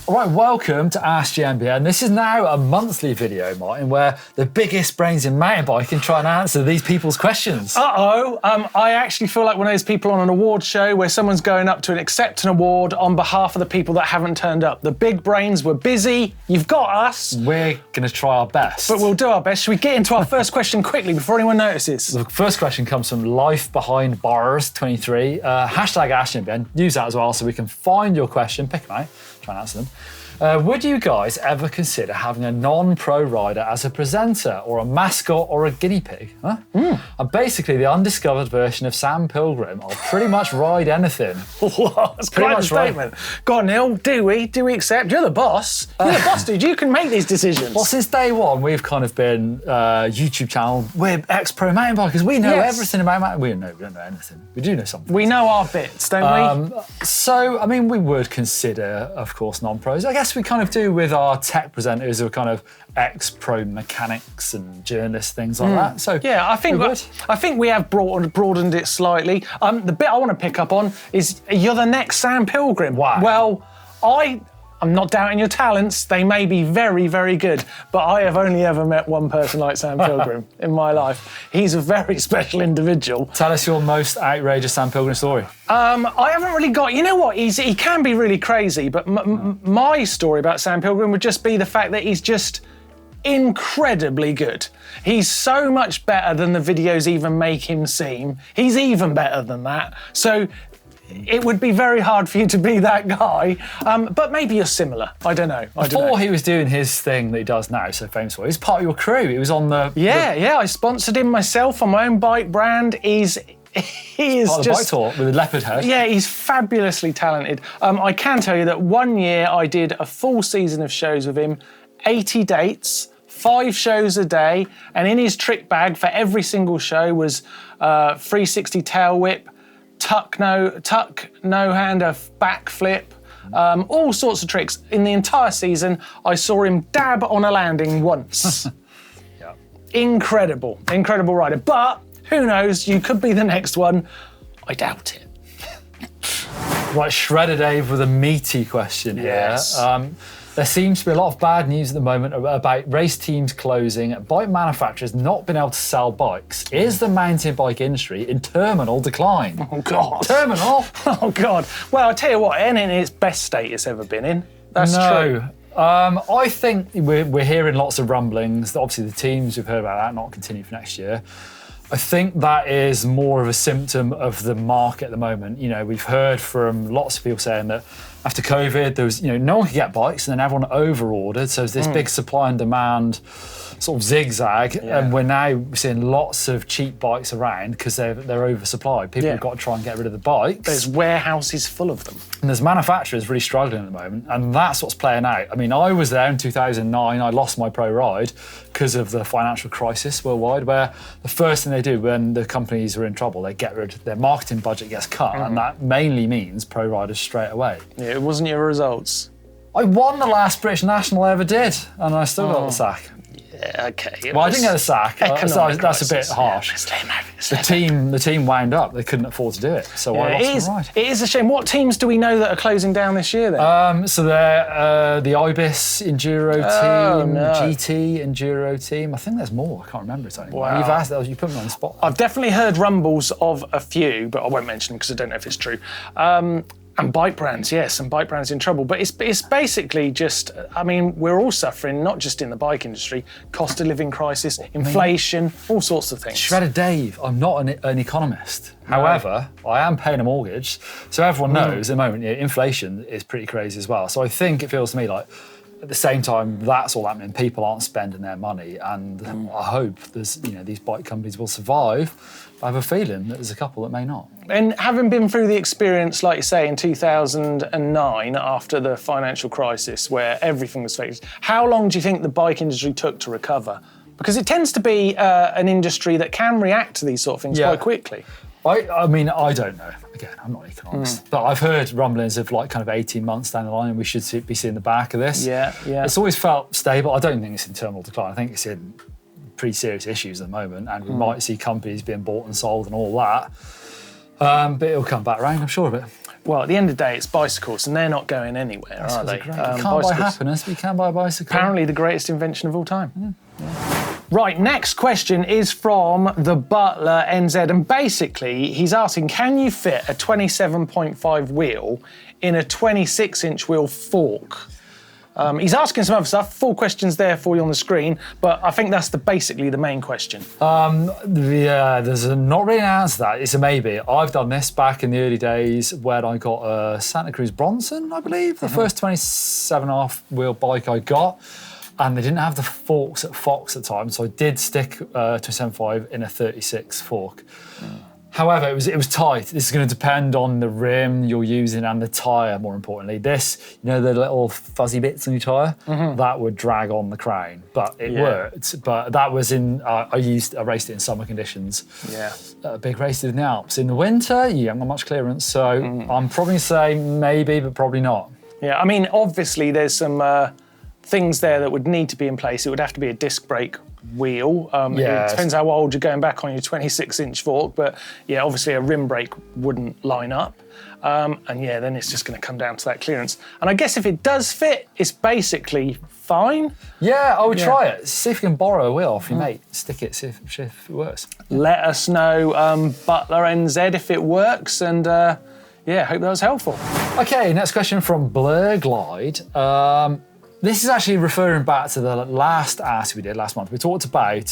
All right, welcome to Ask GMBN. This is now a monthly video, Martin, where the biggest brains in mountain biking try and answer these people's questions. I actually feel like one of those people on an award show where someone's going up to accept an award on behalf of the people that haven't turned up. The big brains were busy. You've got us. We're going to try our best. But we'll do our best. Should we get into our first question quickly before anyone notices? The first question comes from Life Behind Bars 23. Hashtag Ask GMBN. Use that as well so we can find your question, pick them out, try and answer them. Would you guys ever consider having a non-pro rider as a presenter or a mascot or a guinea pig? Huh? I'm basically the undiscovered version of Sam Pilgrim. I'll pretty much ride anything. Whoa, that's quite a statement. Go on, Neil. Do we accept? You're the boss. You're the boss, dude. You can make these decisions. Well, since day one, we've kind of been YouTube channel. We're ex-pro mountain bikers. We know everything about mountain. We don't know anything. We do know something. We know our bits, don't we? So, I mean, we would consider, of course, non-pros. I guess we kind of do with our tech presenters who are kind of ex-pro mechanics and journalists, things like that. So yeah, I think we have broadened it slightly. The bit I want to pick up on is you're the next Sam Pilgrim. Wow. Well, I'm not doubting your talents. They may be very, very good, but I have only ever met one person like Sam Pilgrim in my life. He's a very special individual. Tell us your most outrageous Sam Pilgrim story. I haven't really got, you know what, he can be really crazy, but my story about Sam Pilgrim would just be the fact that he's just incredibly good. He's so much better than the videos even make him seem. He's even better than that. So it would be very hard for you to be that guy, but maybe you're similar. I don't know. Before he was doing his thing that he does now, so famous for, he was part of your crew. He was on the... Yeah, I sponsored him myself on my own bike brand. He is part of the bike tour with a leopard head. Yeah, he's fabulously talented. I can tell you that one year I did a full season of shows with him, 80 dates, 5 shows a day, and in his trick bag for every single show was 360 tail whip, tuck no hander backflip, all sorts of tricks. In the entire season, I saw him dab on a landing once. Yeah. Incredible rider. But who knows? You could be the next one. I doubt it. Right, Shredder Dave with a meaty question here. Yes. There seems to be a lot of bad news at the moment about race teams closing, bike manufacturers not being able to sell bikes. Is the mountain bike industry in terminal decline? Oh, God. Terminal? Oh, God. Well, I'll tell you what, it ain't in its best state it's ever been in. That's true. I think we're hearing lots of rumblings. Obviously, the teams, we've heard about that, not continue for next year. I think that is more of a symptom of the market at the moment. You know, we've heard from lots of people saying that after COVID, there was, no one could get bikes and then everyone over-ordered. So there's this big supply and demand sort of zigzag. Yeah. And we're now seeing lots of cheap bikes around because they're oversupplied. People have got to try and get rid of the bikes. There's warehouses full of them. And there's manufacturers really struggling at the moment. And that's what's playing out. I mean, I was there in 2009. I lost my pro ride because of the financial crisis worldwide, where the first thing they do when the companies are in trouble, they get rid of their marketing budget gets cut. And that mainly means pro riders straight away. Yeah, it wasn't your results. I won the last British National I ever did, and I still got the sack. Yeah, okay. Well, I didn't get the sack. That's a bit harsh. Yeah, the team wound up. They couldn't afford to do it, so I lost my ride. It is a shame. What teams do we know that are closing down this year then? So they're the Ibis Enduro team, GT Enduro team. I think there's more. I can't remember it anymore. Wow. You've asked those. You put me on the spot. I've definitely heard rumbles of a few, but I won't mention them because I don't know if it's true. And bike brands, yes, and bike brands in trouble. But it's basically just, I mean, we're all suffering, not just in the bike industry, cost of living crisis, inflation, all sorts of things. Shredder Dave, I'm not an economist. However, I am paying a mortgage. So everyone knows at the moment, inflation is pretty crazy as well. So I think it feels to me like, at the same time, that's all happening. People aren't spending their money, and I hope these bike companies will survive. I have a feeling that there's a couple that may not. And having been through the experience, like you say, in 2009, after the financial crisis, where everything was fixed, how long do you think the bike industry took to recover? Because it tends to be an industry that can react to these sort of things quite quickly. I mean, I don't know. Again, I'm not an economist, but I've heard rumblings of like kind of 18 months down the line, and we should be seeing the back of this. Yeah. It's always felt stable. I don't think it's in terminal decline. I think it's in pretty serious issues at the moment, and we might see companies being bought and sold and all that. But it'll come back around, I'm sure of it. well, at the end of the day, it's bicycles, and they're not going anywhere, are they? You can't buy happiness, but you can buy a bicycle. Apparently the greatest invention of all time. Right, next question is from the Butler NZ, and basically he's asking, can you fit a 27.5 wheel in a 26-inch wheel fork? He's asking some other stuff. Full questions there for you on the screen, but I think that's basically the main question. Yeah, there's not really an answer to that. It's a maybe. I've done this back in the early days when I got a Santa Cruz Bronson, I believe, the first 27.5 wheel bike I got. And they didn't have the forks at Fox at the time, so I did stick 27.5 in a 36 fork. However, it was tight. This is going to depend on the rim you're using and the tyre, more importantly. This, the little fuzzy bits on your tyre, that would drag on the crown, but it worked. But that was I raced it in summer conditions. Yeah. A big race in the Alps. In the winter, you haven't got much clearance, so I'm probably saying maybe, but probably not. Yeah, I mean, obviously there's some things there that would need to be in place. It would have to be a disc brake wheel. It depends how old you're going back on your 26-inch fork, but yeah, obviously a rim brake wouldn't line up. And yeah, then it's just going to come down to that clearance. And I guess if it does fit, it's basically fine. Yeah, I would try it. See if you can borrow a wheel off your mate. Stick it, see if it works. Let us know, Butler NZ, if it works, and yeah, hope that was helpful. Okay, next question from Blur Glide. This is actually referring back to the last Ask we did last month. We talked about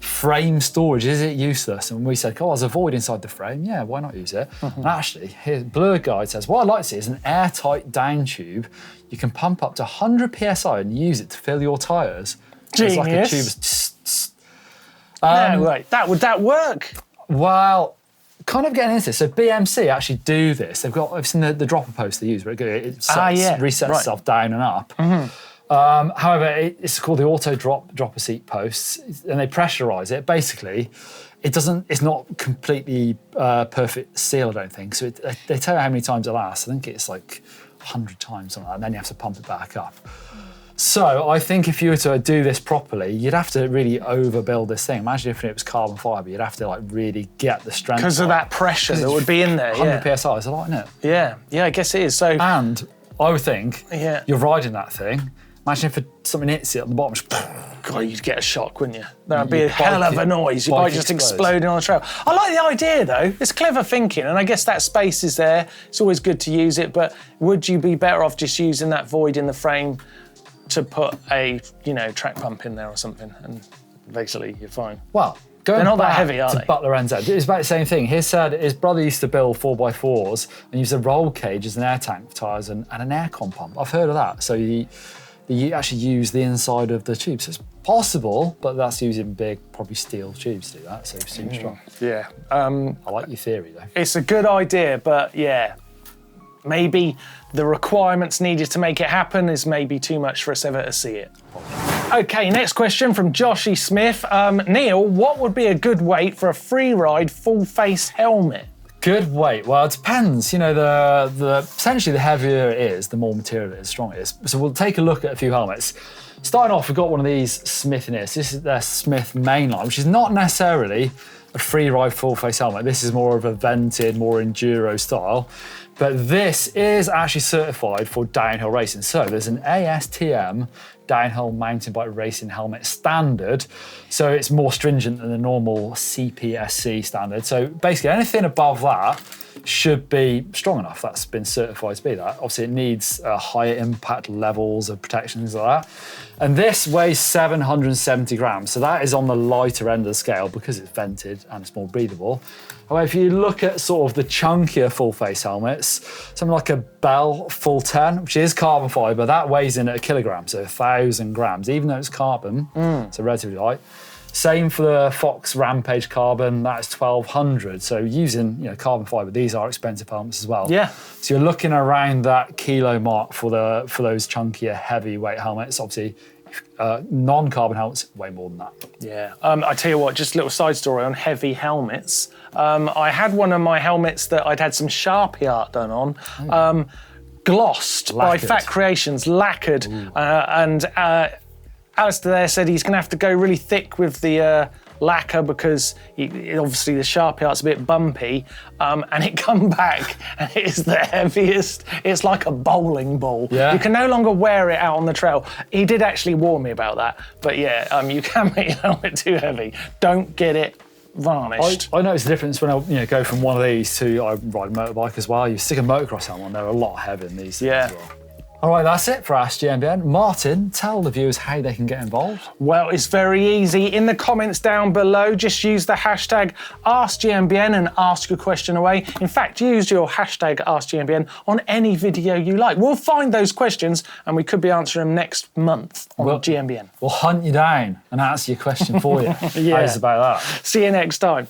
frame storage. Is it useless? And we said, there's a void inside the frame. Yeah, why not use it? And actually, here, Blur Guide says, what I'd like to see is an airtight down tube. You can pump up to 100 PSI and use it to fill your tyres. Genius. It's like a tube. No, right. Would that work? Well, kind of getting into this. So BMC actually do this. I've seen the dropper post they use where it resets itself down and up. However, it's called the auto dropper seat posts, and they pressurise it. Basically, it's not completely perfect seal, I don't think. So they tell you how many times it lasts. I think it's like 100 times, something like that, and then you have to pump it back up. So I think if you were to do this properly, you'd have to really overbuild this thing. Imagine if it was carbon fibre, you'd have to really get the strength. Because of that pressure that would be in there. 100 PSI is a lot, isn't it? Yeah, I guess it is. So, and I would think you're riding that thing. Imagine if something hits it at the bottom. God, you'd get a shock, wouldn't you? That'd be a hell of a noise. Your bike just exploding on the trail. I like the idea, though. It's clever thinking, and I guess that space is there. It's always good to use it, but would you be better off just using that void in the frame to put a, track pump in there or something, and basically you're fine? Well, they're not that heavy, are they? Butler NZ, it's about the same thing. He said his brother used to build 4x4s and use a roll cage as an air tank for tyres and an aircon pump. I've heard of that. So you actually use the inside of the tube. So it's possible, but that's using big, probably steel tubes to do that, so it's super strong. Yeah. I like your theory, though. It's a good idea, but yeah, maybe the requirements needed to make it happen is maybe too much for us ever to see it. Okay, next question from Joshy Smith. Neil, what would be a good weight for a freeride full-face helmet? Good weight. Well, it depends. Essentially the heavier it is, the more material it is, the stronger it is. So we'll take a look at a few helmets. Starting off, we've got one of these Smith in here. So this is their Smith mainline, which is not necessarily a freeride full-face helmet. This is more of a vented, more enduro style. But this is actually certified for downhill racing. So there's an ASTM downhill mountain bike racing helmet standard. So it's more stringent than the normal CPSC standard. So basically anything above that should be strong enough. That's been certified to be that. Obviously it needs higher impact levels of protection, things like that. And this weighs 770 grams. So that is on the lighter end of the scale because it's vented and it's more breathable. However, if you look at sort of the chunkier full face helmets, something like a Bell Full 10, which is carbon fibre, that weighs in at a kilogram, so 1,000 grams, even though it's carbon, so relatively light. Same for the Fox Rampage Carbon, that is 1,200. So using carbon fibre, these are expensive helmets as well. Yeah. So you're looking around that kilo mark for those chunkier, heavyweight helmets. Obviously, non-carbon helmets, way more than that. Yeah. I tell you what, just a little side story on heavy helmets. I had one of my helmets that I'd had some Sharpie art done on, glossed by Fat Creations, lacquered, and Alistair there said he's going to have to go really thick with the lacquer because obviously the Sharpie Art's a bit bumpy, and it come back and it is the heaviest. It's like a bowling ball. Yeah. You can no longer wear it out on the trail. He did actually warn me about that, but yeah, you can make your helmet too heavy. Don't get it varnished. I notice the difference when I go from one of these to I ride a motorbike as well. You stick a motocross helmet on, they're a lot heavier than these things as well. All right, that's it for Ask GMBN. Martin, tell the viewers how they can get involved. Well, it's very easy. In the comments down below, just use the hashtag AskGMBN and ask your question away. In fact, use your hashtag AskGMBN on any video you like. We'll find those questions and we could be answering them next month on GMBN. We'll hunt you down and answer your question for you. Yeah. How's about that? See you next time.